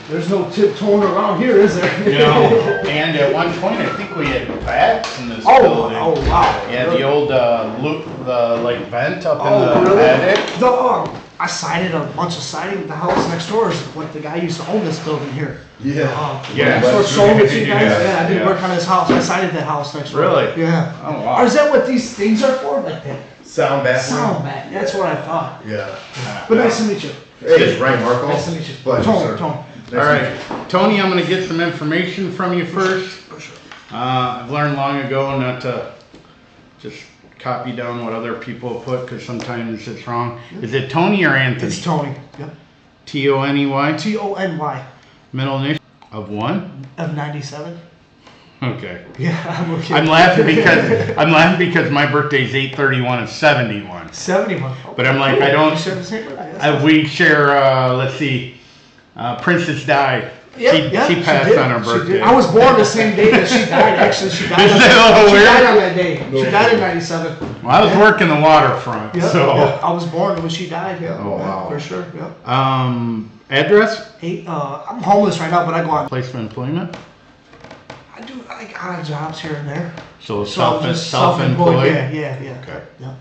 There's no tiptoeing around here, is there? No. And at one point, I think we had bats in this building. Oh, wow. Yeah, the old loop, the like vent up in the really? attic. I sided a bunch of siding. The house next door is what the guy used to own this building here. Yeah. Yeah. So sold it to you guys. Yeah, I did work on his house. I sided that house next door. Really? Yeah. Oh wow. Or is that what these things are for? Like that? Sound back. Sound back. That's what I thought. Yeah. But nice to meet you. Hey, it's Ryan Markle. Nice to meet you. Pleasure, sir. Tony. All right, Tony, I'm going to get some information from you first. For sure. I've learned long ago not to just copy down what other people put because sometimes it's wrong. Is it Tony or Anthony? It's Tony. Yep. T-O-N-E-Y? T-O-N-Y. Middle initial of 1? Of 97. Okay. Yeah, I'm okay. I'm laughing because my birthday's 8/31 of 71. 71. But I'm like, I don't. We share the same birthday. We share. Let's see. Princess died. Yep, she passed on her birthday. I was born the same day that she died. Actually, she died. Isn't that a little she weird? died on that day. She died in 97. Well, I was working the waterfront, so. Yeah, I was born when she died. Yeah. Oh wow. For sure. Yeah. Address? I'm homeless right now, but I go on. Place of employment? I do like odd jobs here and there. So self-employed. self-employed. Yeah. Okay. Yeah.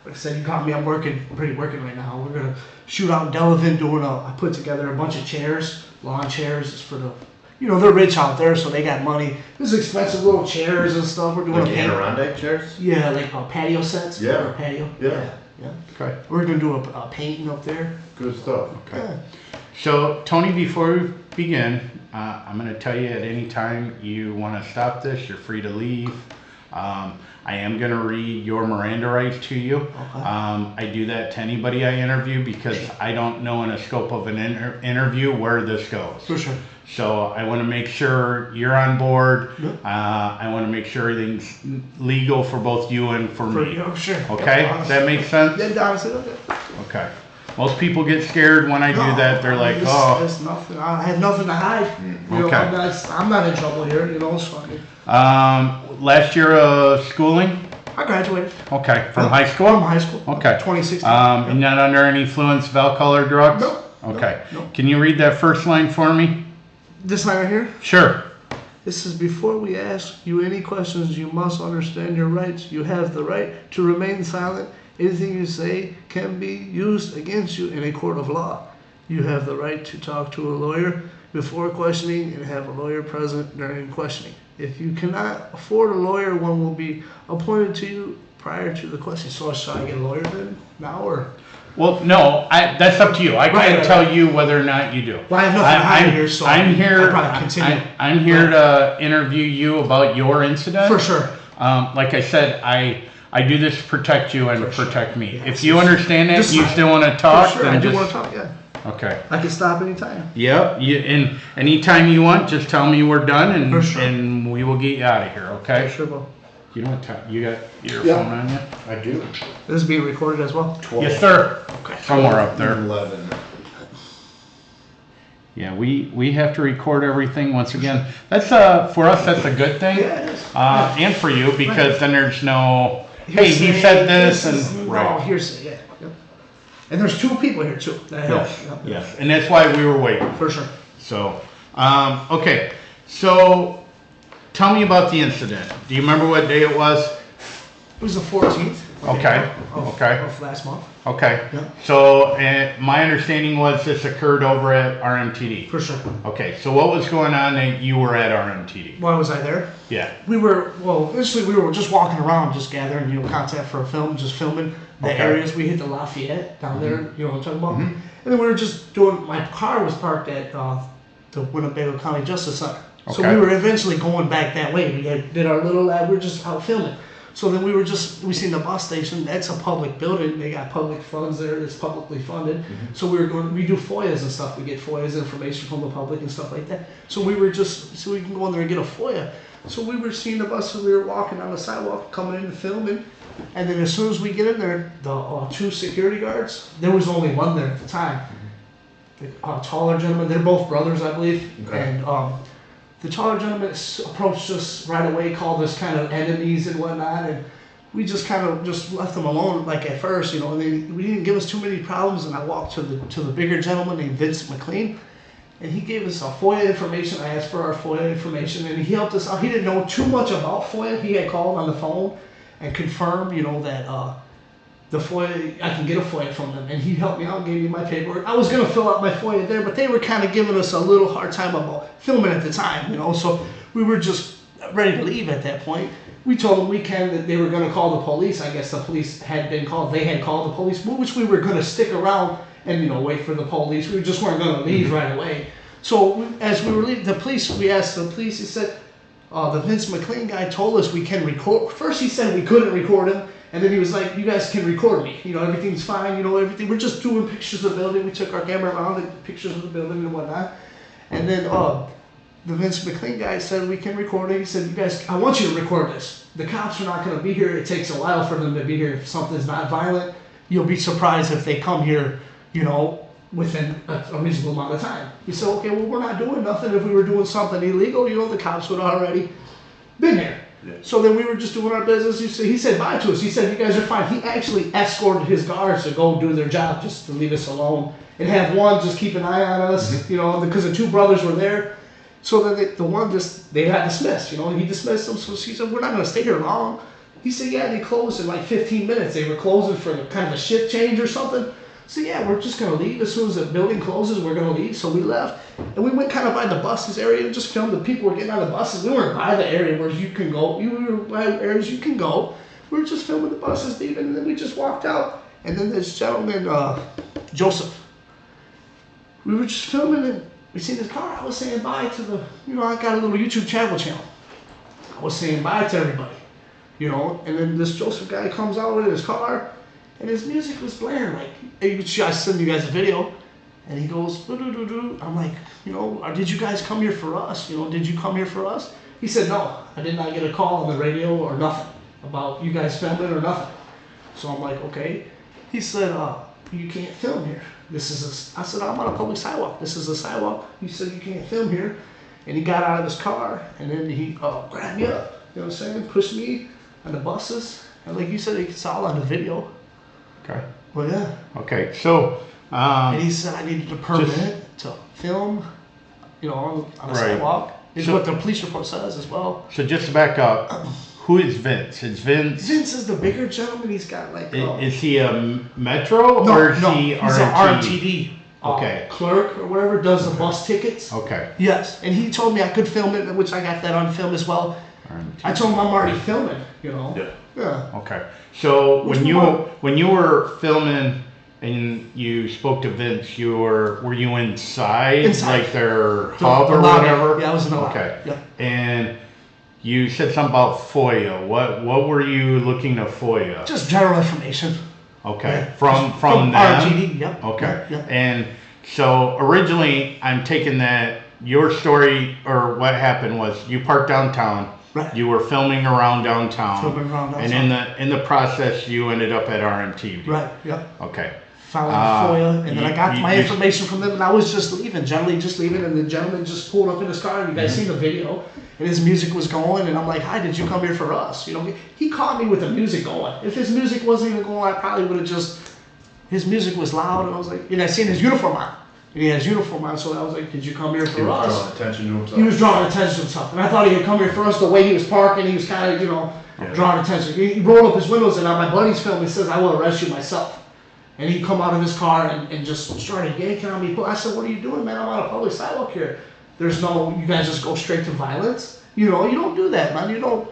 Like I said, you caught me. I'm working right now. We're gonna shoot out in Delavan doing I put together a bunch of chairs, lawn chairs. It's for the, they're rich out there, so they got money. This is expensive little chairs and stuff. We're doing Like Adirondack chairs? Yeah, like patio sets. Yeah. Or patio. Yeah. Okay. We're gonna do a painting up there. Good stuff. Okay. Yeah. So, Tony, before we begin, I'm going to tell you at any time you want to stop this, you're free to leave. I am going to read your Miranda rights to you. Okay. I do that to anybody I interview because I don't know in the scope of an interview where this goes. For sure. So I want to make sure you're on board. Yep. I want to make sure everything's legal for both you and for me. Sure. Okay? Yep, Does that make sense? Yeah, honestly, okay. Okay. Most people get scared when I do that. They're like, oh. It's nothing. I have nothing to hide. Okay. I'm not in trouble here. It's fine. Last year of schooling? I graduated. Okay. From high school? From high school. Okay. 2016. You're not under any influence of alcohol or drugs? Nope. Okay. Nope. Can you read that first line for me? This line right here? Sure. This is before we ask you any questions, you must understand your rights. You have the right to remain silent. Anything you say can be used against you in a court of law. You have the right to talk to a lawyer before questioning and have a lawyer present during questioning. If you cannot afford a lawyer, one will be appointed to you prior to the question. So should I get a lawyer then now or? Well, no, that's up to you. I can't tell you whether or not you do. Well, I have nothing to hide here, so I'm here. I'll probably continue. I'm here to interview you about your incident. For sure. Like I said, I do this to protect you and to protect me. Yeah, if you understand that, you still want to talk, for sure. then I do just want to talk. Yeah. Okay. I can stop anytime. Yep. And anytime you want, just tell me we're done, and we will get you out of here. Okay. For sure, Bo. You know what? You got your phone on you? I do. This is being recorded as well. 12. Yes, sir. Okay. Somewhere up there. 11. Yeah, we have to record everything once again. That's for us. That's a good thing. Yeah, it is. And for you because then there's no. Hey, he said this and right. Here's yeah. Yep. And there's two people here too. That helps. Yes, Yep. yes, and that's why we were waiting. For sure. So, okay, so tell me about the incident. Do you remember what day it was? It was the 14th. Okay. Of last month. Okay. Yeah. So my understanding was this occurred over at RMTD. For sure. Okay. So what was going on that you were at RMTD? Why was I there? Yeah. Initially we were just walking around, just gathering, content for a film, just filming the areas. We hit the Lafayette down there, you know what I'm talking about? Mm-hmm. And then we were just my car was parked at the Winnebago County Justice Center. Okay. So we were eventually going back that way. We did our little lab, we were just out filming. So then we seen the bus station. That's a public building. They got public funds there. It's publicly funded. Mm-hmm. So we do FOIAs and stuff. We get FOIAs information from the public and stuff like that. So we can go in there and get a FOIA. So we were seeing the bus and we were walking on the sidewalk, coming in and filming. And then as soon as we get in there, the two security guards, there was only one there at the time. Mm-hmm. Taller gentleman. They're both brothers, I believe. Okay. And the taller gentleman approached us right away, called us kind of enemies and whatnot, and we just kind of just left them alone, like at first, and then we didn't give us too many problems, and I walked to the bigger gentleman named Vincent McLean, and he gave us a FOIA information. I asked for our FOIA information, and he helped us out. He didn't know too much about FOIA. He had called on the phone and confirmed, you know, that the FOIA, I can get a FOIA from them, and he helped me out and gave me my paperwork. I was going to fill out my FOIA there, but they were kind of giving us a little hard time about filming at the time, you know, so we were just ready to leave at that point. We told them that they were going to call the police. I guess the police had been called. They had called the police, which we were going to stick around and, you know, wait for the police. We just weren't going to leave right away. So as we were leaving, we asked the police, he said, the Vince McLean guy told us we can record. First he said we couldn't record him. And then he was like, you guys can record me. You know, everything's fine. You know, everything. We're just doing pictures of the building. We took our camera around and pictures of the building and whatnot. And then the Vince McLean guy said, we can record it. He said, you guys, I want you to record this. The cops are not going to be here. It takes a while for them to be here. If something's not violent, you'll be surprised if they come here, you know, within a reasonable amount of time. He said, okay, well, we're not doing nothing. If we were doing something illegal, you know, the cops would have already been here. Yeah. So then we were just doing our business. He said bye to us. He said, you guys are fine. He actually escorted his guards to go do their job, just to leave us alone. And have one just keep an eye on us, you know, because the two brothers were there. So then the one they got dismissed, you know, he dismissed them. So he said, we're not going to stay here long. He said, yeah, they closed in like 15 minutes. They were closing for kind of a shift change or something. So yeah, we're just going to leave. As soon as the building closes, we're going to leave. So we left. And we went kind of by the buses area and just filmed the people were getting on the buses. We weren't by the area where you can go. We were by areas you can go. We were just filming the buses leaving, and then we just walked out. And then this gentleman, Joseph, we were just filming and we seen his car. I was saying bye to the, you know, I got a little YouTube travel channel. I was saying bye to everybody, you know. And then this Joseph guy comes out with his car. And his music was blaring, like, I send you guys a video, and he goes, doo-doo-doo-doo. I'm like, you know, did you guys come here for us? You know, did you come here for us? He said, no, I did not get a call on the radio or nothing about you guys filming or nothing. So I'm like, okay. He said, you can't film here. I said, I'm on a public sidewalk. This is a sidewalk. He said, you can't film here. And he got out of his car, and then he grabbed me up, you know what I'm saying, pushed me on the buses. And like you said, it's all on the video. Okay. Well, yeah. Okay, so... and he said I needed a permit to film, you know, on a sidewalk. Is what the police report says as well. So just to back up, who is Vince? Is Vince... Vince is the bigger gentleman. He's got like... is he a Metro or is he he's an RMTD okay. clerk or whatever, does the bus tickets. Okay. Yes, and he told me I could film it, which I got that on film as well. RMTD. I told him I'm already filming, you know. Yeah. Yeah. Okay. So when you were filming and you spoke to Vince, were you inside like their hub or whatever? Yeah, I was in the lobby. Okay. Yeah. And you said something about FOIA. What were you looking to FOIA? Just general information. Okay. Yeah. From them. RPD. Yep. Okay. Yep. And so originally, I'm taking that your story or what happened was you parked downtown. Right. You were filming around downtown. Filming around downtown. And in the process, you ended up at RMTD. Right. Yep. Okay. Found FOIA, and then I got my information from them, and I was just leaving, generally just leaving, and the gentleman just pulled up in his car, and you guys seen the video, and his music was going, and I'm like, hi, did you come here for us? You know, he caught me with the music going. If his music wasn't even going, I probably would have just, his music was loud, and I was like, and I seen his uniform on. And he had his uniform on, so I was like, did you come here for us? Drawing attention to himself. He was drawing attention to himself. And I thought he had come here for us. The way he was parking, he was kind of, you know, drawing attention. He rolled up his windows, and on my buddy's film, he says, I will arrest you myself. And he come out of his car and just started yanking on me. I said, what are you doing, man? I'm on a public sidewalk here. There's no, you guys just go straight to violence? You know, you don't do that, man. You don't.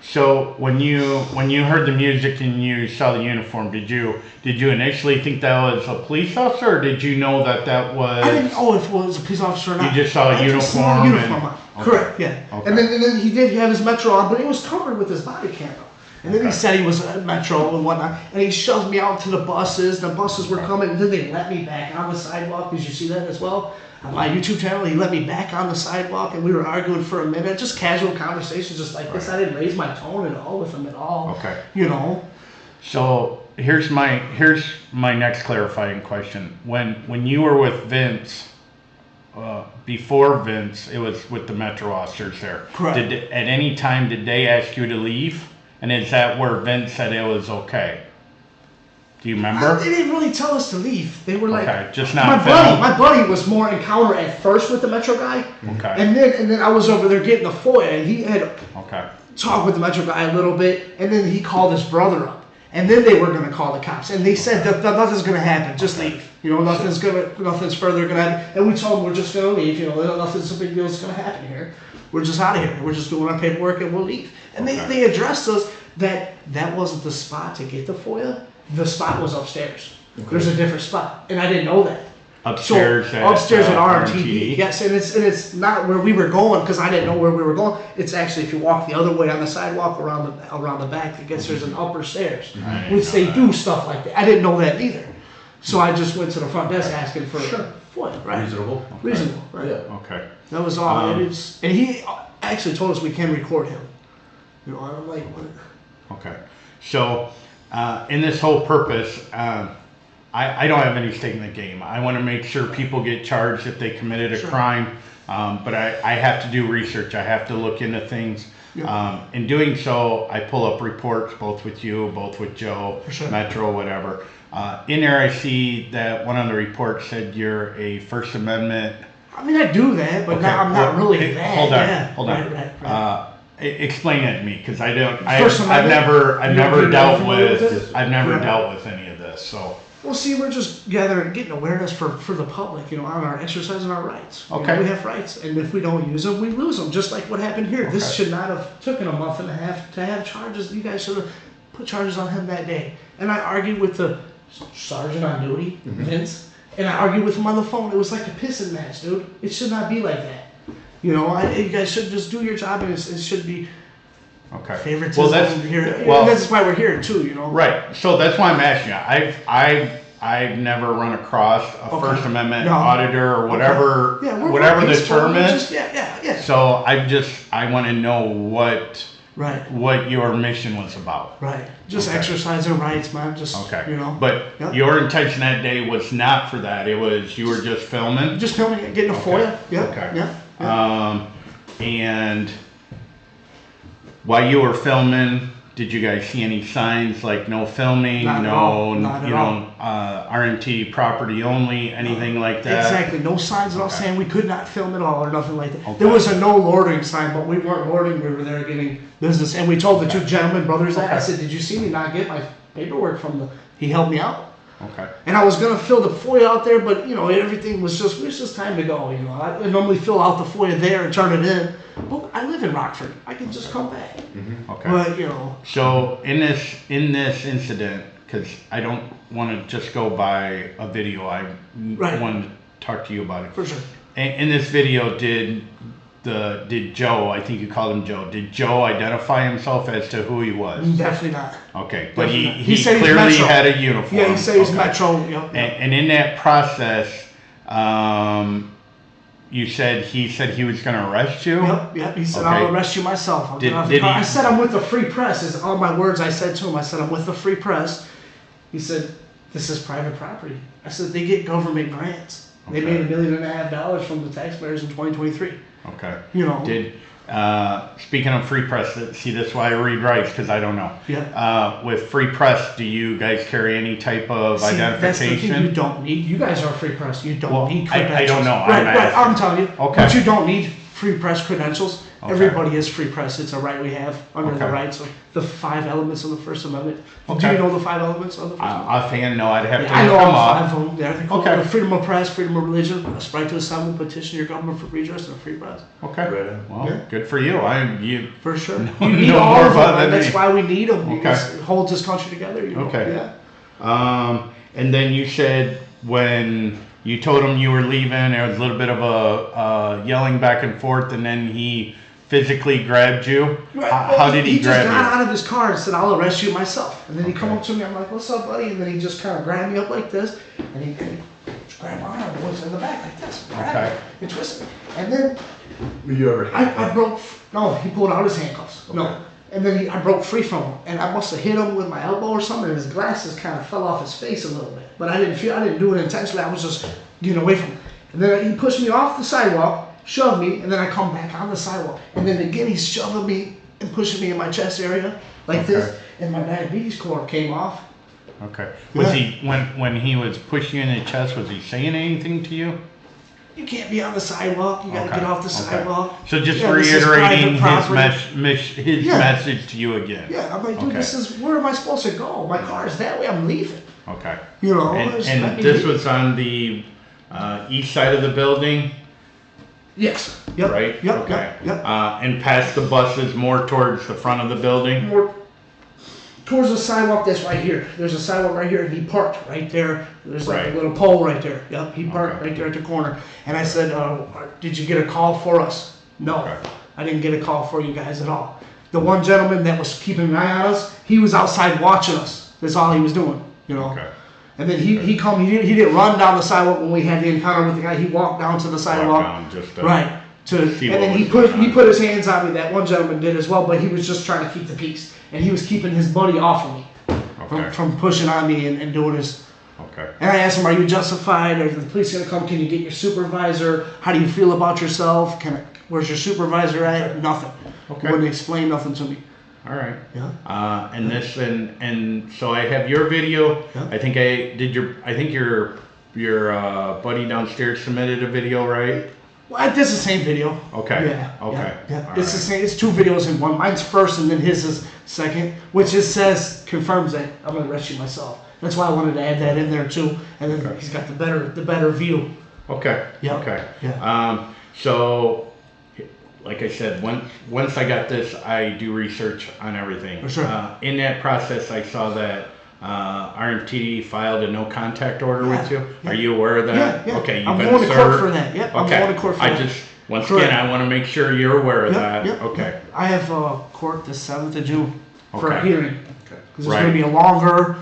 So when you heard the music and you saw the uniform, did you initially think that was a police officer, or did you know that was? I didn't know if it was a police officer or not. You just saw a uniform. Just saw a uniform on. Okay. Correct. Yeah. Okay. And then he did have his Metro on, but it was covered with his body camera. And then he said he was a Metro and whatnot, and he shoved me out to the buses. The buses were coming, and then they let me back on the sidewalk. Did you see that as well? On my YouTube channel, he let me back on the sidewalk, and we were arguing for a minute, just casual conversation, just like this. I didn't raise my tone at all with him at all. Okay. You know. So here's my next clarifying question. When you were with Vince, before Vince, it was with the Metro officers there. Correct. At any time did they ask you to leave? And is that where Vince said it was okay? Do you remember? They didn't really tell us to leave. They were like, okay, just not film. My buddy was more encounter at first with the Metro guy. Okay. And then I was over there getting the FOIA, and he had okay. talked with the Metro guy a little bit, and then he called his brother up. And then they were going to call the cops, and they said that nothing's going to happen. Just leave. You know, nothing's further going to happen. And we told them we're just going to leave. You know, nothing's a big deal that's going to happen here. We're just out of here. We're just doing our paperwork, and we'll leave. And they addressed us that wasn't the spot to get the FOIA. The spot was upstairs. Okay. There's a different spot, and I didn't know that. Upstairs at RMTD. Yes, and it's not where we were going because I didn't know where we were going. It's actually if you walk the other way on the sidewalk around the back, there's an upper stairs, which they do stuff like that. I didn't know that either, so I just went to the front desk asking for FOIA. Right? Reasonable. Okay. Reasonable. Right. Yeah. Okay. That was all. And he actually told us we can record him. You know, I'm like, what? Okay. So, in this whole purpose. I don't have any stake in the game. I want to make sure people get charged if they committed a crime, but I have to do research. I have to look into things. In doing so, I pull up reports, both with you, both with Joe, Metro, whatever. In there, I see that one of the reports said you're a First Amendment. I mean, I do that, but I'm not really that. Hold on. Right. Explain it to me, because I don't. I've never dealt with any of this. So. Well, see, we're just getting awareness for the public, you know, on our exercising our rights. Okay. You know, we have rights, and if we don't use them, we lose them. Just like what happened here. Okay. This should not have taken a month and a half to have charges. You guys should have put charges on him that day. And I argued with the sergeant on duty, Vince, and I argued with him on the phone. It was like a pissing match, dude. It should not be like that. You know, you guys should just do your job, and it should be. Okay. Favoritism. Well, that's why we're here too, you know. Right. So that's why I'm asking you. I've never run across a First Amendment auditor or whatever, whatever the term is. So I want to know what your mission was about. Right. Just exercising rights, man. Just you know. But your intention that day was not for that. It was you were just filming. Just filming it, getting a FOIA. Yeah. Okay. Yeah. And while you were filming, did you guys see any signs like no filming, RMTD property only, anything like that? Exactly, no signs at all saying we could not film at all or nothing like that. Okay. There was a no loitering sign, but we weren't loitering. We were there getting business, and we told the two gentlemen brothers that. I said, "Did you see me not get my paperwork from the?" He helped me out. Okay. And I was gonna fill the FOIA out there, but you know everything was just time to go. You know, I normally fill out the FOIA there and turn it in. But I live in Rockford. I can just come back. Mm-hmm. Okay. But you know. So in this incident, because I don't want to just go by a video, I want to talk to you about it. For sure. In this video, did Joe? I think you called him Joe. Did Joe identify himself as to who he was? Definitely not. Okay, but he clearly had a uniform. Yeah, he said he's Metro. Yep. And in that process, he said he was going to arrest you. Yep. He said I'll arrest you myself. I said I'm with the Free Press. Is all my words I said to him. I said I'm with the Free Press. He said this is private property. I said they get government grants. They made $1.5 million from the taxpayers in 2023. Okay. You know. Speaking of Free Press, see, that's why I read rights, because I don't know. Yeah. With Free Press, do you guys carry any type of identification? That's the thing you don't need. You guys are Free Press. You don't need credentials. I don't know. Right. I'm telling you. Okay. But you don't need Free Press credentials. Okay. Everybody is Free Press. It's a right we have under the rights of the 5 elements of the First Amendment. Okay. Do you know the 5 elements of the First Amendment? Offhand, no. I'd have to I know come all up. 5 of them. They're called freedom of press, freedom of religion, a right to assemble, petition your government for redress, and a free press. Okay. Right. Well, good for you. For sure. You need all of them. That's why we need them. Okay. It holds this country together. You know? Okay. Yeah. And then you said when you told him you were leaving, there was a little bit of a yelling back and forth, and then he physically grabbed you. Right. How did he grab you? He just got out of his car and said, "I'll arrest you myself." And then he come up to me. I'm like, "What's up, buddy?" And then he just kind of grabbed me up like this, and he grabbed my arm and was in the back like this. And twisted me. And then I broke. No, he pulled out his handcuffs. Okay. No. And then I broke free from him, and I must have hit him with my elbow or something, and his glasses kind of fell off his face a little bit. But I didn't do it intentionally. I was just getting away from him. And then he pushed me off the sidewalk, shoved me, and then I come back on the sidewalk. And then again, he's shoving me and pushing me in my chest area like this, and my diabetes cord came off. Okay. Was he when he was pushing you in the chest? Was he saying anything to you? You can't be on the sidewalk. You got to get off the sidewalk. So just Yeah, reiterating his message to you again. Yeah, I'm like, dude, this is where am I supposed to go? My car is that way. I'm leaving. Okay. You know, and this was on the east side of the building. Yes. Yep. Right. Yep. Okay. Yep. And past the buses, more towards the front of the building. More towards the sidewalk that's right here. There's a sidewalk right here, and he parked right there. There's like a little pole right there. Yep, he parked right there at the corner. And I said, did you get a call for us? No, I didn't get a call for you guys at all. The one gentleman that was keeping an eye on us, he was outside watching us. That's all he was doing, you know. Okay. And then he didn't run down the sidewalk when we had the encounter with the guy. He walked down to the sidewalk. Right. And then he put his hands on me. That one gentleman did as well, but he was just trying to keep the peace, and he was keeping his buddy off of me from pushing on me and doing his. Okay. And I asked him, "Are you justified? Are the police gonna come? Can you get your supervisor? How do you feel about yourself? Where's your supervisor at?" Nothing. Okay. Wouldn't explain nothing to me. All right. Yeah. And so I have your video. Yeah. I think your buddy downstairs submitted a video, right? Well, this is the same video. Okay. Yeah. Okay. Yeah. It's the same. It's two videos in one. Mine's first, and then his is second, which confirms that I'm gonna arrest you myself. That's why I wanted to add that in there too. And then he's got the better view. Okay. Yeah. Okay. Yeah. So, like I said, once I got this, I do research on everything. For sure. In that process, I saw that RMTD filed a no contact order with you. Yeah. Are you aware of that? Yeah. Okay. I'm going to court for that. Yep. I'm going to court for that. Once again, I want to make sure you're aware of that. Yep. Okay. I have court the 7th of June for a hearing. Okay. Because it's going to be a longer.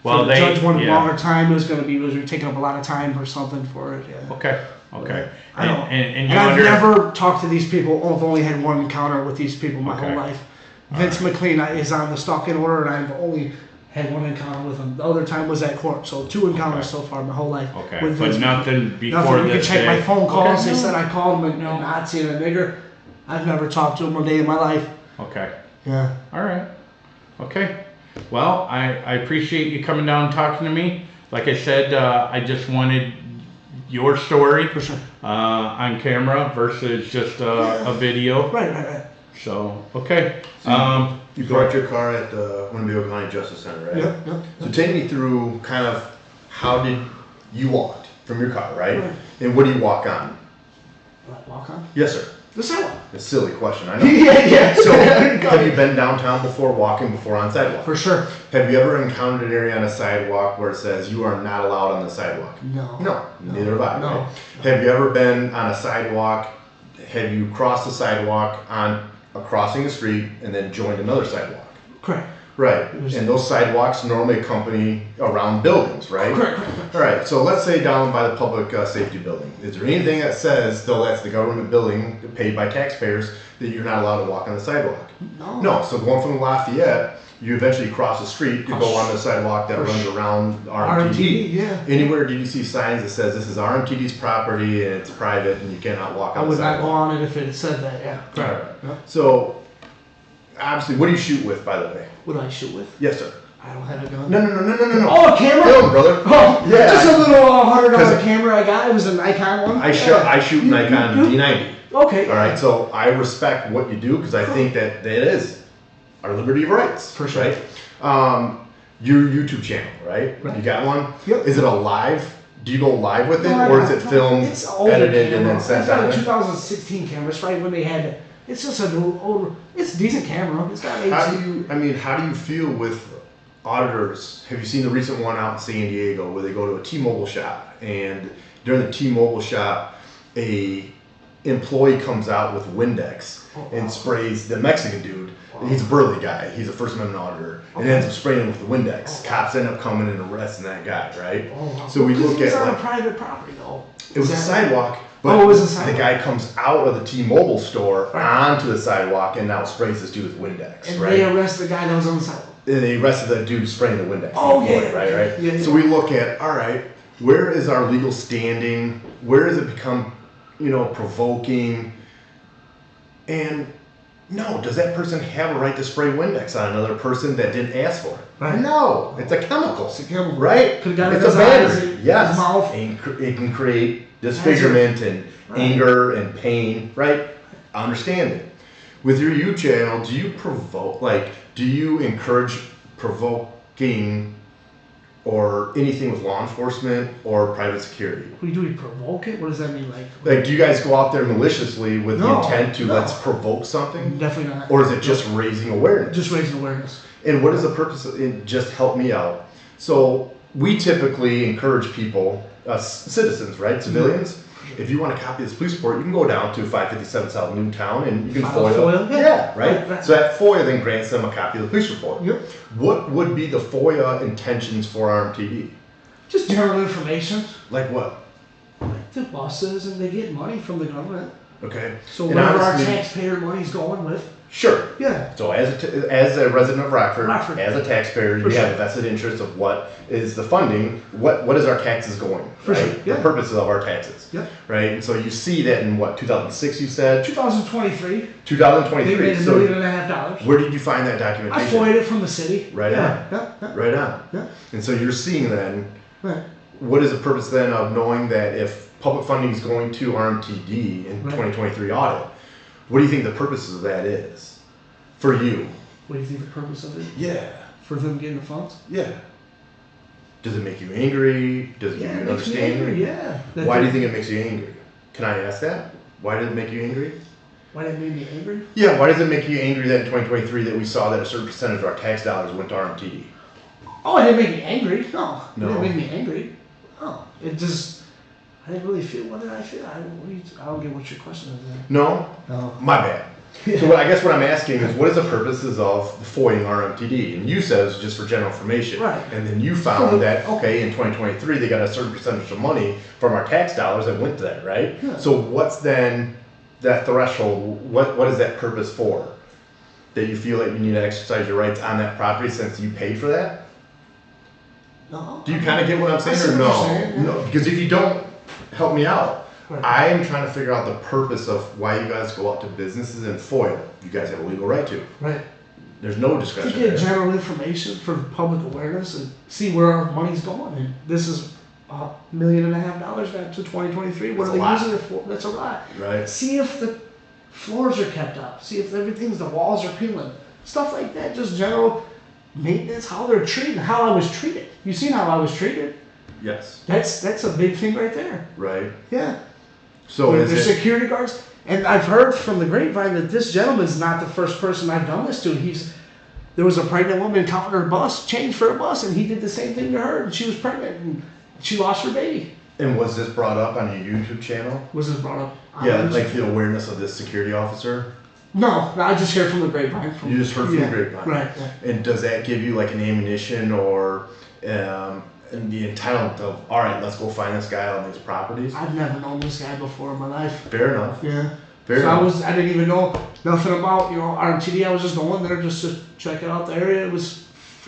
Well, the judge wanted longer time. It was going to be taking up a lot of time or something for it. Yeah. Okay. Okay. I know. And I've never talked to these people. I've only had one encounter with these people my whole life. Vince McLean is on the stalking order, and I've only had one encounter with him. The other time was at court. So 2 encounters so far my whole life. Okay. But nothing before this. You can check my phone calls. They said I called him a No. Nazi and a nigger. I've never talked to him a day in my life. Okay. Yeah. All right. Okay. Well, I appreciate you coming down and talking to me. Like I said, I just wanted your story for sure on camera versus just a video. Right. So, okay. So you brought your car at the Winnebago County Justice Center, right? Yep. So take me through kind of how did you walk from your car, right? And what do you walk on? Walk on? Yes, sir. The sidewalk. It's a silly question, I know. Yeah. So, have you been downtown before, walking before on sidewalk? For sure. Have you ever encountered an area on a sidewalk where it says you are not allowed on the sidewalk? No. Neither have I. No. Right? Have you ever been on a sidewalk? Have you crossed the sidewalk on crossing the street and then joined another sidewalk? Correct. Right. And those sidewalks normally accompany around buildings, right? Correct. All right. So let's say down by the public safety building. Is there anything that says, though that's the government building paid by taxpayers, that you're not allowed to walk on the sidewalk? No. So going from Lafayette, you eventually cross the street to go on the sidewalk that runs around RMTD. Yeah. Anywhere did you see signs that says this is RMTD's property and it's private and you cannot walk on the sidewalk? I would not go on it if it said that, yeah. Correct. All right. So, obviously, what do you shoot with, by the way? What do I shoot with? Yes, sir. I don't have a gun. No. Oh, a camera? Film, brother. Oh, yeah. Just a little $100 camera I got. It was a Nikon one. I shoot Nikon D90. Okay. All right, so I respect what you do because I think that is our liberty of rights. For sure. Right? Your YouTube channel, right? You got one? Yep. Is it a live? Do you go live with it, or is it filmed, edited, and then sent out? It's got a 2016 camera. It's right when they had it. It's just an older. It's a decent camera. It's got How do you feel with auditors? Have you seen the recent one out in San Diego where they go to a T-Mobile shop, and during the T-Mobile shop, a employee comes out with Windex and sprays the Mexican dude. He's a burly guy. He's a First Amendment auditor, and ends up spraying him with the Windex. Cops end up coming and arresting that guy, right? So we look at it's on a private property though. It was a sidewalk. But it was a sidewalk. The guy comes out of the T-Mobile store onto the sidewalk and now sprays this dude with Windex, and right? they arrest the guy that was on the sidewalk. And they arrested the dude spraying the Windex. Right. Yeah. So we look at, all right, where is our legal standing? Where does it become, provoking? And No, does that person have a right to spray Windex on another person that didn't ask for it? Right. No, it's a chemical. It's a chemical. Right? Could've got it It's in a his eyes, battery. his Yes. mouth. And it can create disfigurement and anger and pain, right? I understand it. With your YouTube channel, do you provoke, like, do you encourage provoking or anything with law enforcement or private security? Do we provoke it? What does that mean? Like, do you guys go out there maliciously with the No, intent to no. let's provoke something? Definitely not. Or is it just raising awareness? Just raising awareness. And what is the purpose of it? Just help me out. So we typically encourage people, citizens, right? Civilians. If you want a copy of this police report, you can go down to 557 South Newtown and you can File a FOIA? Yeah, right? Right. So that FOIA then grants them a copy of the police report. Yep. What would be the FOIA intentions for RMTD? Just general information. Like what? Like the buses, and they get money from the government. Okay. So And wherever our honestly- taxpayer money's going with. Sure. Yeah. So as a resident of Rockford, as a taxpayer, For you have sure. a vested interest of what is the funding, what is our taxes going, For right? sure, yeah. The purposes of our taxes, Yep. right? And so you see that in what, 2006 you said? 2023. They 2023. made $1.5 So million. where did you find that I documentation? FOIA'd it from the city. Right yeah. on. Yeah. Right on. Yeah. And so you're seeing then, Right. what is the purpose then of knowing that if public funding is going to RMTD in Right. 2023 audit, what do you think the purpose of that is? For you? What do you think the purpose of it? Yeah. For them getting the funds? Yeah. Does it make you angry? Does it give you Yeah, an it makes me understanding? angry, yeah. Why do you think it makes you angry? Can I ask that? Why did it make you angry? Why did it make me angry? Yeah, why does it make you angry that in 2023 that we saw that a certain percentage of our tax dollars went to RMTD? Oh, it didn't make me angry. No. No. It didn't make me angry. No. It just, I didn't really feel, what did I feel? I don't get what your question is there. No? No. My bad. So I guess what I'm asking is, what is the purposes of FOIAing RMTD? And you said it's just for general information. Right. And then you found that, okay, in 2023 they got a certain percentage of money from our tax dollars that went to that, right? Yeah. So what's then that threshold? What is that purpose for? That you feel like you need to exercise your rights on that property since you paid for that? No. Do you kind of get what I'm saying, I see or what no? you're saying, yeah. No, because if you don't, help me out. Right. I am trying to figure out the purpose of why you guys go out to businesses and FOIA. You guys have a legal right to. Right. There's no To discretion get there. general information for public awareness and see where our money's going. And this is $1.5 million back to 2023. What That's are a they lot. using it for? That's a lot. Right. See if the floors are kept up. See if everything's, the walls are peeling. Stuff like that. Just general maintenance, how they're treated, how I was treated. You seen how I was treated? Yes. That's a big thing right there. Right. Yeah. So There's is it? security guards. And I've heard from the grapevine that this gentleman's not the first person I've done this to. There was a pregnant woman counting her bus, change for a bus, and he did the same thing to her. And she was pregnant, and she lost her baby. And was this brought up on your YouTube channel? Was this brought up? Yeah, like the awareness of this security officer. No, I just heard from the grapevine. You just heard from the grapevine. Right. And does that give you like an ammunition or and the entitlement of, all right, let's go find this guy on these properties? I've never known this guy before in my life. Fair enough. Yeah. Fair So enough. I didn't even know nothing about, RMTD. I was just going there just to check out the area. It was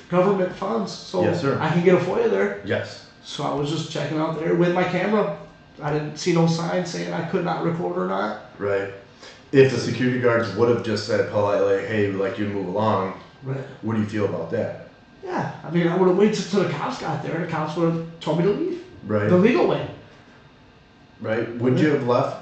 government funds, so Yes, sir. I can get a FOIA there. Yes. So I was just checking out there with my camera. I didn't see no sign saying I could not record or not. Right. If the security guards would have just said politely, hey, we'd like you to move along, Right. what do you feel about that? Yeah. I mean, I would have waited till the cops got there, and the cops would have told me to leave. Right. The legal way. Right. Would you have left?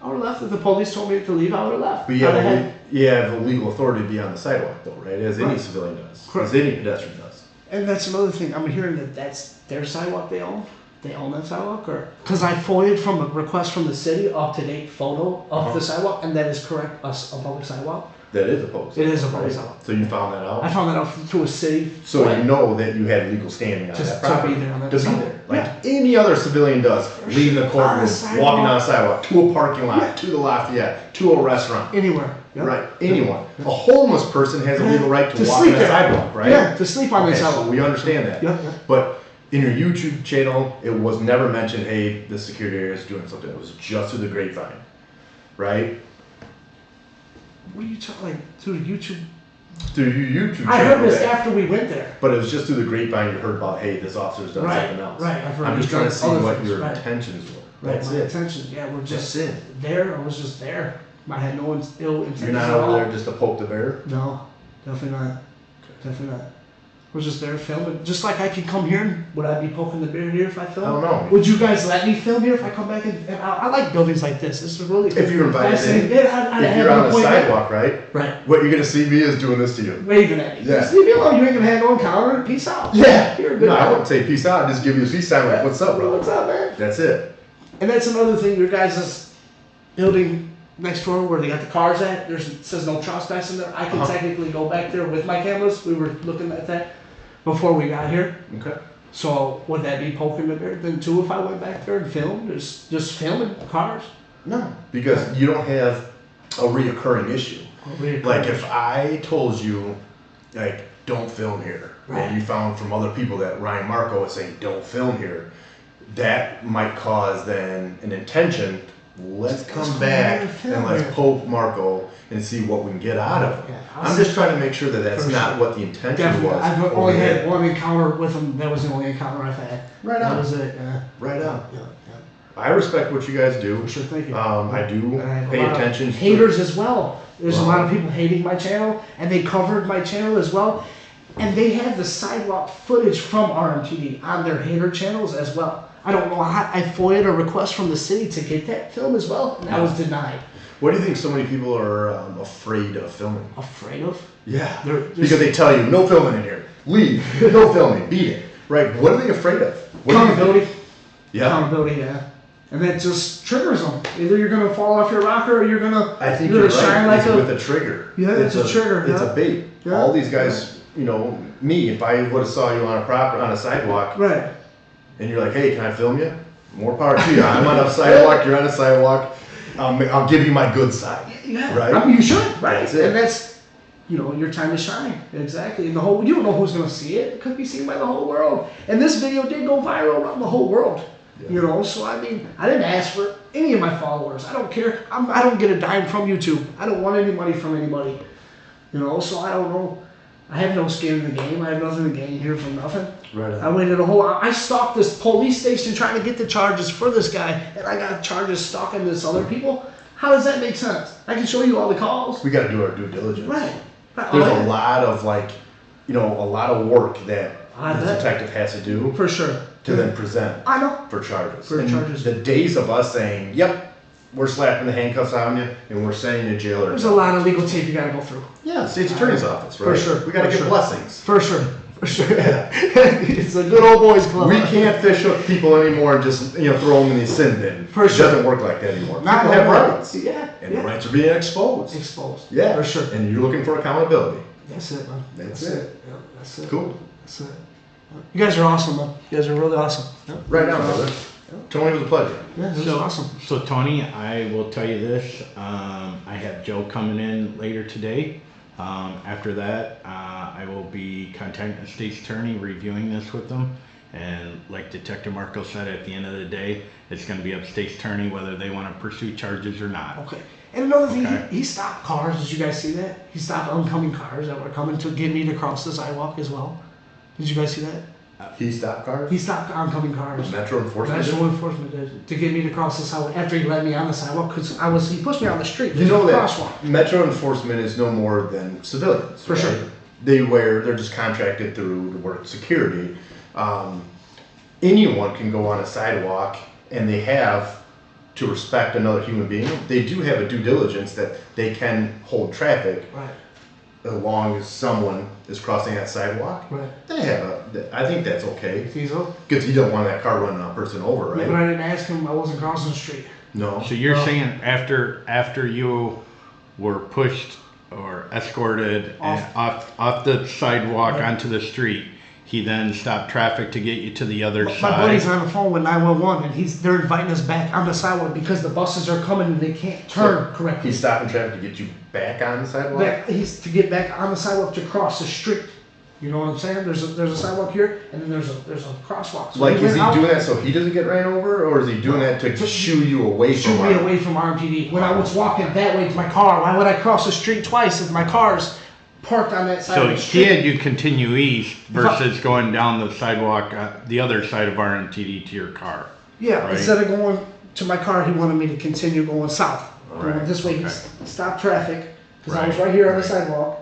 I would have left. If the police told me to leave, I would have left. But you I'd have, have had- you have the legal authority to be on the sidewalk, though, right? As any Right. civilian does. Correct. As any pedestrian does. And that's another thing. I'm hearing that that's their sidewalk they own. They own that sidewalk, or because I FOIA'd from a request from the city up-to-date photo of the sidewalk, and that is correct, a public sidewalk. That is a public It is a sidewalk, public right? sidewalk. So you found that out? I found that out through a city. So FOIA. you know that you had legal standing on Just that to be property. there on that To be sidewalk. there. Like any other civilian does. Leaving the On a courtroom, sidewalk. walking on a sidewalk, to a parking lot, Yeah. to the Lafayette, to a restaurant. Anywhere. Yep. Right. Anyone. A homeless person has a legal right to walk on sleep a there. sidewalk, right? Yeah, to sleep on the Okay, so sidewalk. we understand that. Yep, yep. But in your YouTube channel, it was never mentioned, hey, the security area is doing something. It was just through the grapevine, right? What are you talking, like, through the YouTube? Through your YouTube channel. I heard this that- after we went there. But it was just through the grapevine you heard about, hey, this officer's done Right, something else. right, I've heard I'm just he's trying to done see other what things, your right. intentions were. Right, That's my it. attention. Yeah, we're just That's it. there. I was just there. I had no ill intentions. You're not over there just to poke the bear? No, definitely not. Definitely not. We're just there filming. Just like I could come here, would I be poking the bear here if I filmed? I don't know. Would you guys let me film here if I come back? And I like buildings like this. This is really. If you're invited in, if you're on the sidewalk, right? Right. What you're gonna see me is doing this to you. Waving at me. Yeah. Just leave me alone. You ain't gonna have no encounter. Peace out. Yeah. You're a good No, I guy. wouldn't say peace out. I'd just give you a peace sign like, what's up, bro? What's up, man? That's it. And that's another thing. Your guys' building next door where they got the cars at. It says no trespassing there. I can technically go back there with my cameras. We were looking at that before we got here. Okay. So would that be poking the bear then too if I went back there and filmed? Just filming cars? No, because you don't have a reoccurring issue. Like if I told you, like, don't film here, and you found from other people that Ryan Marco is saying don't film here, that might cause then an intention. Let's come back and let's poke Marco and see what we can get out of him. Yeah, I'm just trying to make sure that that's not what the intention was. I've only had one encounter with him. That was the only encounter I've had. Right on. That was it. Right on. Yeah. I respect what you guys do. Sure, thank you. I do pay attention. Haters as well. There's a lot of people hating my channel, and they covered my channel as well. And they have the sidewalk footage from RMTD on their hater channels as well. I don't know how I FOIA'd a request from the city to get that film as well, and I was denied. What do you think so many people are afraid of filming? Afraid of? Yeah, because they tell you, no filming in here. Leave. No filming. Beat it. Right. What are they afraid of? Accountability. Yeah. Accountability, yeah. And that just triggers them. Either you're going to fall off your rocker or you're going to I think you're shine right. like It's with a trigger. Yeah, it's a trigger. It's a bait. Yeah. All these guys, you know, me, if I would have saw you on a sidewalk, right, and you're like, hey, can I film you? More power to you. I'm on a sidewalk, you're on a sidewalk. I'll give you my good side. Yeah. Right? I mean, you should. Right. That's it. And that's, you know, your time to shine. Exactly. And you don't know who's going to see it. It could be seen by the whole world. And this video did go viral around the whole world. Yeah. You know, so I mean, I didn't ask for any of my followers. I don't care. I don't get a dime from YouTube. I don't want any money from anybody. You know, so I don't know. I have no skin in the game. I have nothing to gain here from nothing. Right on. I waited I stalked this police station trying to get the charges for this guy, and I got charges stalking this other people. How does that make sense? I can show you all the calls. We got to do our due diligence. Right. There's a lot of a lot of work that the detective has to do. For sure. To then present. I know. For charges. Charges. The days of us saying, yep, we're slapping the handcuffs on you and we're sending you to jail. There's a lot of legal tape you got to go through. Yeah, state's attorney's office, right? For sure. We got to get blessings. For sure. For sure. Yeah. It's a good old boys club. We can't fish hook people anymore and just throw them in the sin bin. For it sure. doesn't work like that anymore. Not people have rights. Yeah. And the rights are being exposed. Exposed. Yeah. For sure. And you're looking for accountability. That's it, man. That's it. Yeah, that's it. Cool. That's it. You guys are awesome, man. You guys are really awesome. Yep. Right now, brother. Tony, it was a pleasure. Yeah, this is awesome. So Tony, I will tell you this. I have Joe coming in later today. After that, I will be contacting the state's attorney, reviewing this with them. And like Detective Marco said, at the end of the day, it's going to be up to state's attorney whether they want to pursue charges or not. Okay. And another thing, he stopped cars. Did you guys see that? He stopped oncoming cars that were coming to get me to cross the sidewalk as well. Did you guys see that? He stopped cars? He stopped oncoming cars. Metro Enforcement? Metro Enforcement did. To get me to cross the sidewalk after he let me on the sidewalk because he pushed me on the street. You know that crosswalk. Metro Enforcement is no more than civilians. For sure. They're just contracted through to work security. Anyone can go on a sidewalk and they have to respect another human being. They do have a due diligence that they can hold traffic. Right. As long as someone is crossing that sidewalk, right? They have I think that's okay. Feasible. Because you don't want that car running a person over, right? Yeah, but I didn't ask him. I wasn't crossing the street. No. So you're saying after you were pushed or escorted off the sidewalk onto the street, he then stopped traffic to get you to the other side. My buddy's on the phone with 911, and they're inviting us back on the sidewalk because the buses are coming and they can't turn correctly. He's stopping traffic to get you back on the sidewalk? He's to get back on the sidewalk to cross the street. You know what I'm saying? There's a sidewalk here, and then there's a crosswalk. So is he doing that so he doesn't get ran over, or is he doing that to shoo you away from me away from RMTD? When I was walking that way to my car, why would I cross the street twice if my car's parked on that side of the street? So he had you continue east versus going down the sidewalk, the other side of RMTD to your car. Yeah, right? Instead of going to my car, he wanted me to continue going south. going this way. He stopped traffic because I was right here on the sidewalk.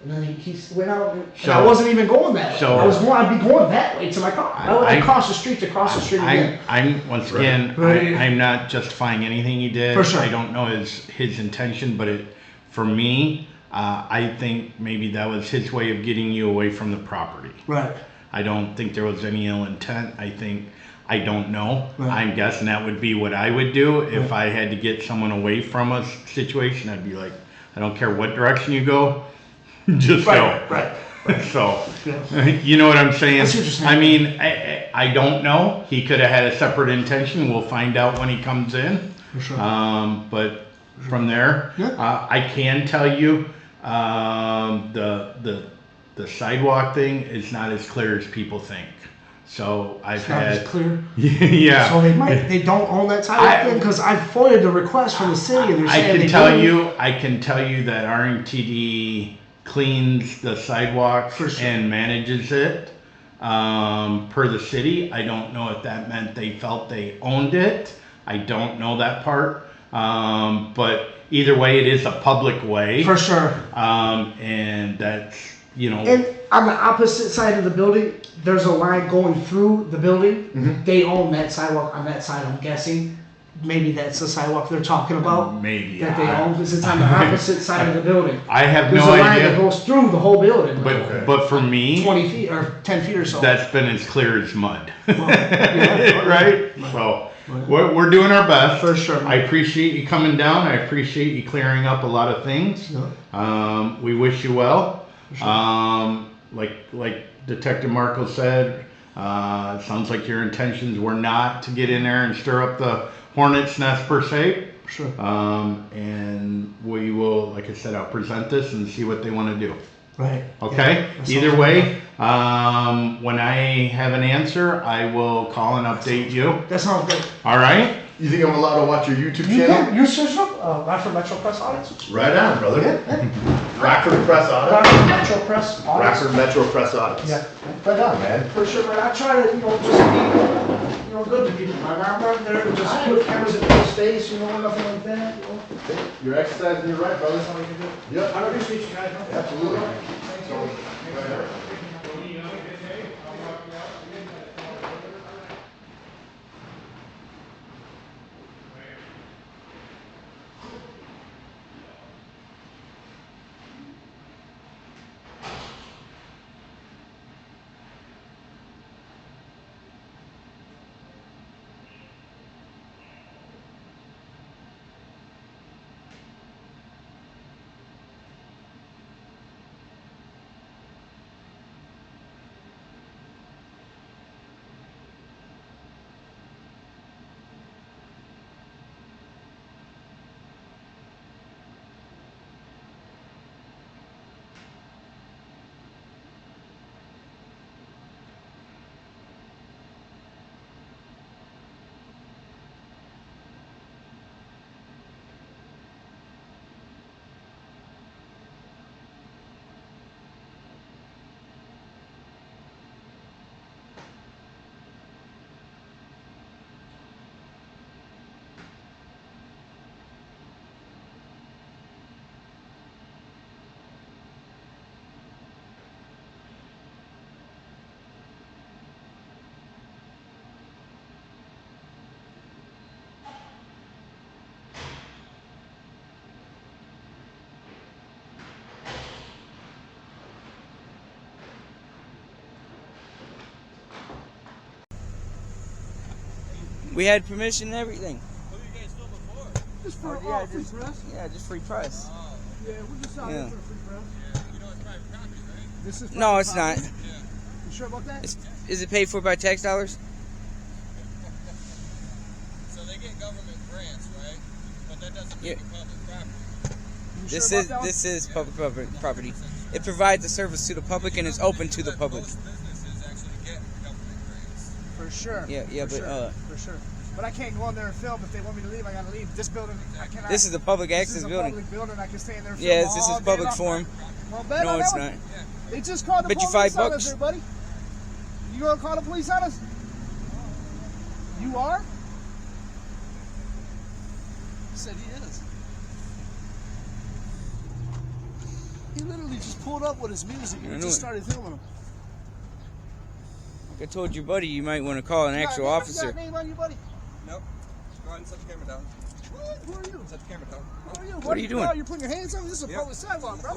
And then he went out, and I wasn't even going that way. I'd be going that way to my car. I would cross the street again. I'm once again, I'm not justifying anything he did. For sure. I don't know his intention, but for me, I think maybe that was his way of getting you away from the property. Right. I don't think there was any ill intent. I don't know. Right. I'm guessing that would be what I would do if I had to get someone away from a situation. I'd be like, I don't care what direction you go. Just go. Right. So, you know what I'm saying? I see what you're saying. I mean, I don't know. He could have had a separate intention. We'll find out when he comes in. For sure. But from there, I can tell you, the sidewalk thing is not as clear as people think. So it's not as clear. Yeah. So they don't own that sidewalk thing because I FOIA'd the request from the city and they're saying I can tell you that RMTD cleans the sidewalk and manages it per the city. I don't know if that meant they felt they owned it. I don't know that part. But either way, it is a public way. For sure. And that's, And on the opposite side of the building, there's a line going through the building. Mm-hmm. They own that sidewalk on that side, I'm guessing. Maybe that's the sidewalk they're talking about. Maybe. That they own, because it's on the opposite side of the building. I have There's no a line idea. that goes through the whole building. But for me, 20 feet or 10 feet or so. That's been as clear as mud. Well, right? So we're doing our best. For sure. I appreciate you coming down. I appreciate you clearing up a lot of things. Yeah. We wish you well. Sure. Like Detective Marco said, it sounds like your intentions were not to get in there and stir up the hornet's nest per se. Sure. And we will, like I said, I'll present this and see what they want to do. Right. Okay. Yeah, either way, when I have an answer, I will call and update you. That sounds good. All right. You think I'm allowed to watch your YouTube channel? You search up Rockford Metro Press Audits. Right on, brother. Yeah. Rockford Press Audits. Rockford Metro Press Audits. Rockford Metro Press Audits. Yeah. Right on, man. For sure, but I try to, just be, good to people. I'm not there to just put cameras in people's face, nothing like that. You're exercising your right, brother. That's how you can do it. Yep. I appreciate you guys. Absolutely. We had permission and everything. What did you guys film before? Just for free press? Yeah, just free press. Yeah, we're just out here for free press. Yeah, you know it's private property, right? This is No, it's not. Yeah. You sure about that? Is it paid for by tax dollars? So they get government grants, right? But that doesn't make it public property. This is public property. It provides a service to the public and is open to the public. Most businesses actually get government grants. For sure. Yeah, for sure. But I can't go in there and film. If they want me to leave, I gotta leave. This building, I cannot. This is a public access building. This is a public building. I can stay in there and film Yeah, all this is day public long. forum. Well, bet No, on it's that not. one. They just called the Bet you police $5 on us there, buddy. You gonna call the police on us? You are? He said he is. He literally just pulled up with his music and just started filming him. Like I told your buddy, you might want to call an actual officer. You got a name on you, buddy? Nope. Go ahead and set the camera down. What? Who are you? Set the camera down. Who are you? What are you doing? Bro, you're putting your hands on me? This is a public sidewalk, bro.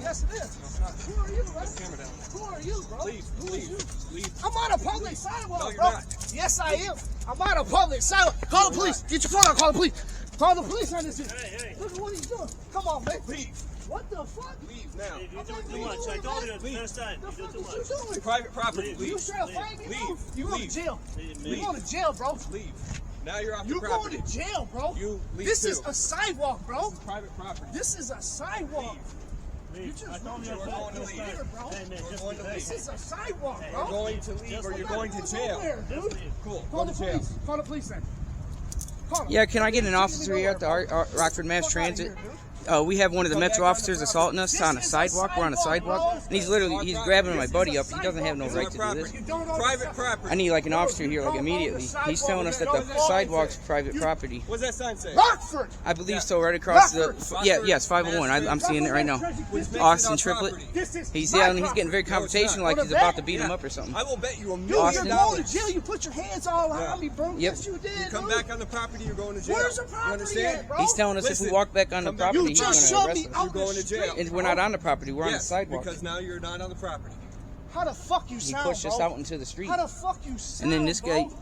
Yes, it is. Who are you, bro? Set the camera down. Who are you, bro? Leave. Who are Leave. you? Leave. I'm on a public sidewalk, No, you're bro. not. Yes, I am. I'm on a public sidewalk. Call the police. Get your phone out. Call the police. Call the police on this shit. Look at what he's doing. Come on, man. Leave. What the fuck? Leave now. Hey, you're doing too much. I told you the first time. The You're fuck doing too is you much. doing? Private property. Leave. You trying to fight me, bro? Leave. You going to Leave. jail. Leave. You going to jail, bro. Leave. Now you're off You the property. going to jail, bro. You leave This too. is a sidewalk, bro. Private property. This is a sidewalk. Leave. just I told you You're the going to first leave. time. Bro. Hey, man, just going to leave. This is a sidewalk, You're bro. going to leave or I'm you're not going to jail. nowhere, dude. Just leave. Cool. Call Go the to jail. police. Call the police then. Call them. Yeah, can I get an Take me officer here at the nowhere, bro. Rockford Mass Fuck outta Transit? here, dude. We have one of the Metro officers assaulting us on a sidewalk. We're on a sidewalk, and he's literally grabbing my buddy up. He doesn't have no right to do this. You don't own Private the property. I need like an officer here like Don't own the immediately. He's sidewalk. telling us that You the don't own sidewalk's it. private property. What's that sign say? Rockford. I believe so, right across the. Rockford. Yes, 501. I'm seeing it right now. Austin Triplet. He's yelling. He's getting very confrontational, like he's about to beat him up or something. I will bet you $1 Dude, million. you're going to jail. You put your hands all on me, bro. Yep. Yes, you did. You come dude. back on the property, you're going to jail. Where's the You property understand? at, bro? He's telling us if we Listen, walk back on the come back. property, You he's just going showed to me arrest out us. You're going the to jail. street. And we're not on the property. We're on the Yes, sidewalk. because now you're not on the property. How the fuck you He sound, pushed us bro? out into the street. How the fuck you sound, And then this bro? guy-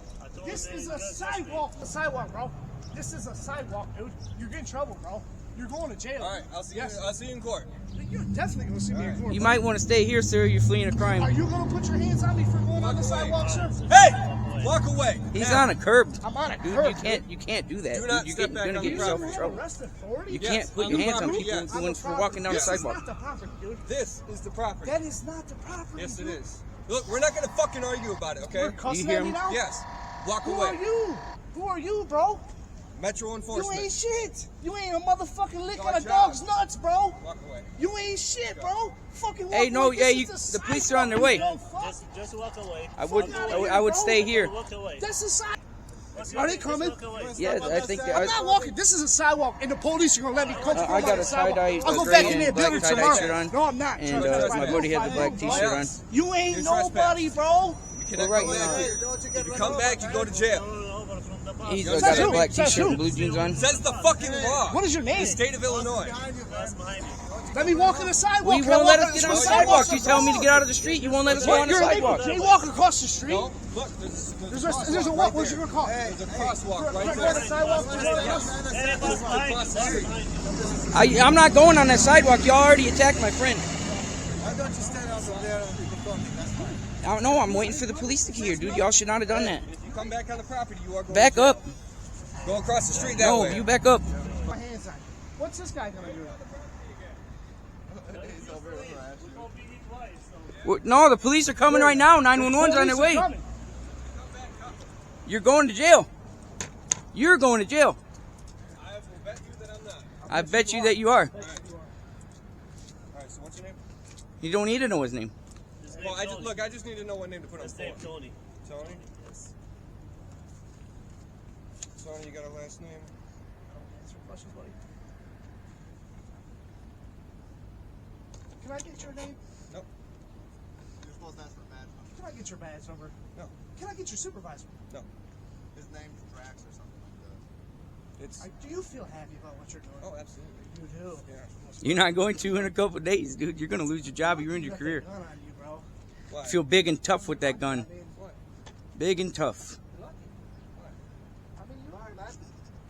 This is a sidewalk. A sidewalk, bro. This is a sidewalk, dude. You're getting in trouble, bro. You're going to jail. All right, I'll see Yes. you. I'll see you in court. You're definitely going to see me in court. You bro. might want to stay here, sir. You're fleeing a Are crime. you going to put your hands on me for going on the sidewalk, sir? Hey, walk away. He's Now. on a curb. I'm on a Dude, curb. you can't do that. Do Dude, not you're step back gonna on get the yourself property. in trouble. Arrest authority? You Yes, can't put on your the hands on property, people yes. when we're walking down the This is sidewalk. not the property, dude. This is the property. That is not the property. Yes, it dude. is. Look, we're not gonna fucking argue about it, okay? You're cussing hear at me him? now? Yes. Walk Who away. are you? Who are you, bro? Metro You enforcement. ain't shit. You ain't a motherfucking lick It's on our a dog's job. nuts, bro. Walk away. You ain't shit, bro. Fucking walk Hey, no, away. yeah, This you- is the police are on their way. Don't fuck. Just walk away. I would Fuck outta here, I would bro. stay here. Walk away. That's a side. Just Are they coming? walk away. Yeah, I think they I'm are. not walking. This is a sidewalk, and the police are gonna let me come I got a tie-dye, I'll go gray back in and their black building tie-dye tomorrow. shirt on, No, I'm not. and Trust me. my buddy had the black t-shirt on. You ain't You're nobody, bro. Cannot right come now. back here. If you come back, you go to jail. But from the bus. He's Says got a who? black Says t-shirt who? and blue jeans on. Says the fucking law. What is your name? The state of Illinois. That's behind me. Let me walk on the sidewalk. We Can I won't walk let us get on the sidewalk? sidewalk. You tell me to get out of the street. You won't let us go on the You're sidewalk. Can you walk across the street? No, look, there's There's a what? What's your call? There's a crosswalk right Can I go on the there. sidewalk? Hey, that bus behind you. Across the That's street. behind you. I'm not going on that sidewalk. Y'all already attacked my friend. Why don't you stand out there and you can That's fine. I don't know. I'm waiting for the police to get here, dude. Y'all should not have done that. If you come back on the property, you are going Back to jail. up. Go across the street that No, way. you back up. My hands on. What's this guy gonna do? No, the police are coming right now. 911's on their way. Coming. You're going to jail. You're going to jail. I will bet you that I'm not. I bet you that you are. All right, so what's your name? You don't need to know his name. His Well, name's Tony. I just need to know what name to put on His form. name's Tony. Tony? Yes. Tony, you got a last name? Can I get your name? Nope. You're supposed to ask for a badge number. Can I get your badge number? No. Can I get your supervisor? No. His name's Drax or something like that. It's. Do you feel happy about what you're doing? Oh, absolutely. You do. Yeah. You're not going to in a couple days, dude. You're going to lose your job. You ruined your Got that career. gun on you, bro. Why? Feel big and tough with that gun. I mean, What? Big and tough. you are, man.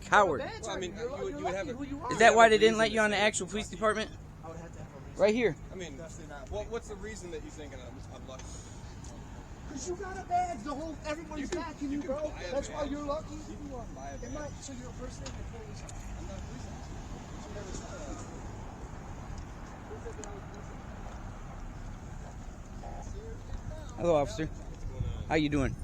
Coward. Badge Well, I on mean, you. You're you would lucky have a- who you are. Is that why they didn't let you on the actual police department? I would have to have a reason. Right here. I mean, what's the reason that you think I'm lucky? Because you got a badge. The whole everybody's backing you, bro. buy a That's why badge. you're lucky. You can go and buy a Am I, so you're a person in the police? I'm not a police officer. Hello, officer. How you doing?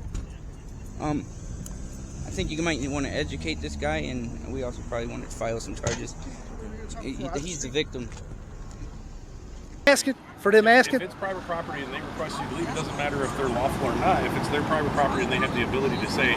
I think you might want to educate this guy, and we also probably want to file some charges. He's the victim. asking? For them asking? If it's private property and they request you to leave, it doesn't matter if they're lawful or not. If it's their private property and they have the ability to say,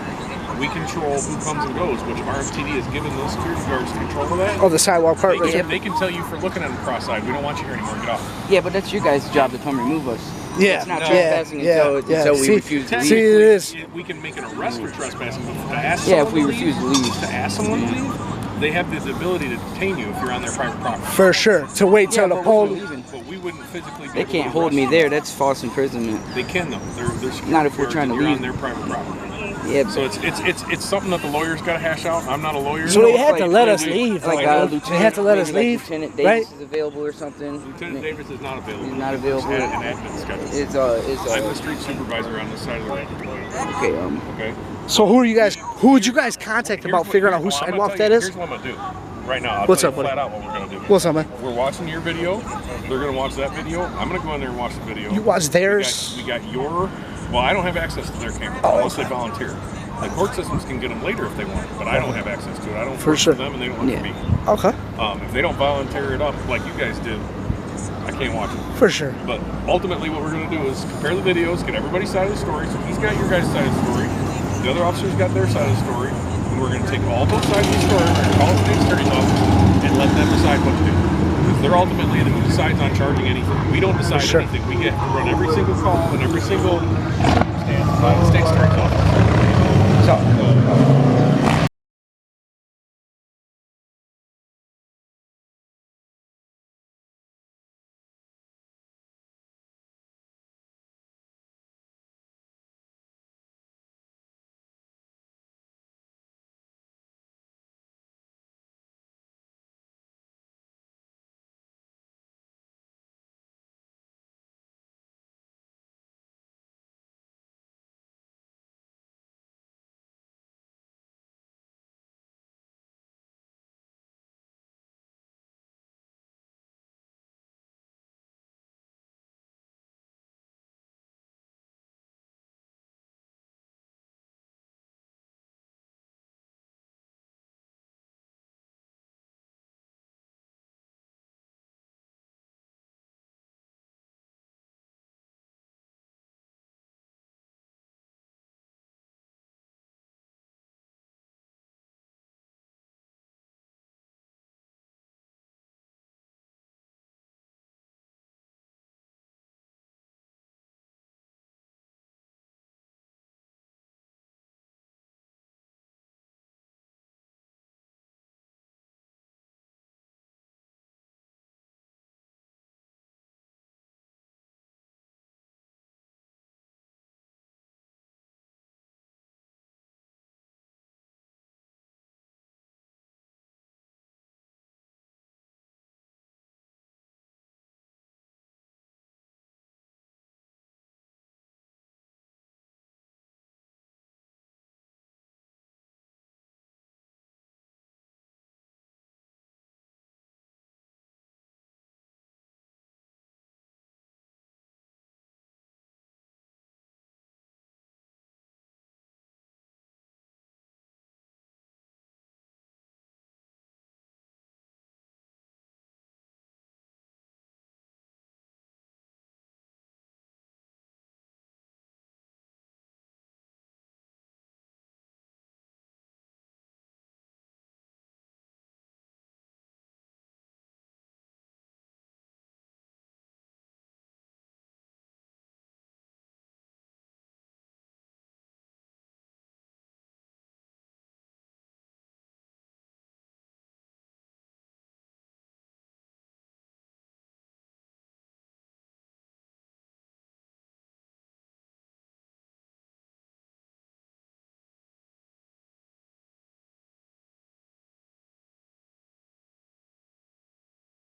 we control who comes and goes, which RMTD has given those security guards control of that. Oh, the sidewalk part right here. They can tell you for looking at them cross-eyed, we don't want you here anymore, get off. Yeah, but that's your guys' job to come remove us. Yeah. It's not No. trespassing until we refuse to leave. See, it is. We can make an arrest for trespassing, but to ask Yeah, if someone we to refuse to leave. To ask someone to leave, they have the ability to detain you if you're on their private property. For sure. To wait till the poll. But we wouldn't physically be They able can't to hold arrest me them. there. That's false imprisonment. They can though. They're security Not if we're guards trying to and you're leave. on their private property. Yeah. So it's something that the lawyers got to hash out. I'm not a lawyer. So they had Like- to let us leave. Like They had to let us maybe leave. Lieutenant Right? Davis is available or something. Lieutenant Davis is not available. He's not available. He's had an admin schedule. It's I'm the street supervisor on this side of the road. okay. Okay. So who would you guys contact about figuring out whose sidewalk that is? Here's what I'm gonna do. Right now, I'll What's tell up, you buddy? flat out what we're gonna do. What's up, man? We're watching your video. They're gonna watch that video. I'm gonna go in there and watch the video. You watch theirs? We got your. Well, I don't have access to their camera unless they volunteer. The court systems can get them later if they want, but I don't have access to it. I don't For work sure. for them, and they don't work for me. Okay. If they don't volunteer it up like you guys did, I can't watch it. For sure. But ultimately, what we're going to do is compare the videos, get everybody's side of the story. So he's got your guys' side of the story. The other officers got their side of the story. And we're going to take all both sides of the story. We're going to call the state attorney's office and let them decide what to do. Because they're ultimately the who decides on charging anything. We don't decide anything. We get to run every single call and every single circumstance by the state attorney's office. So,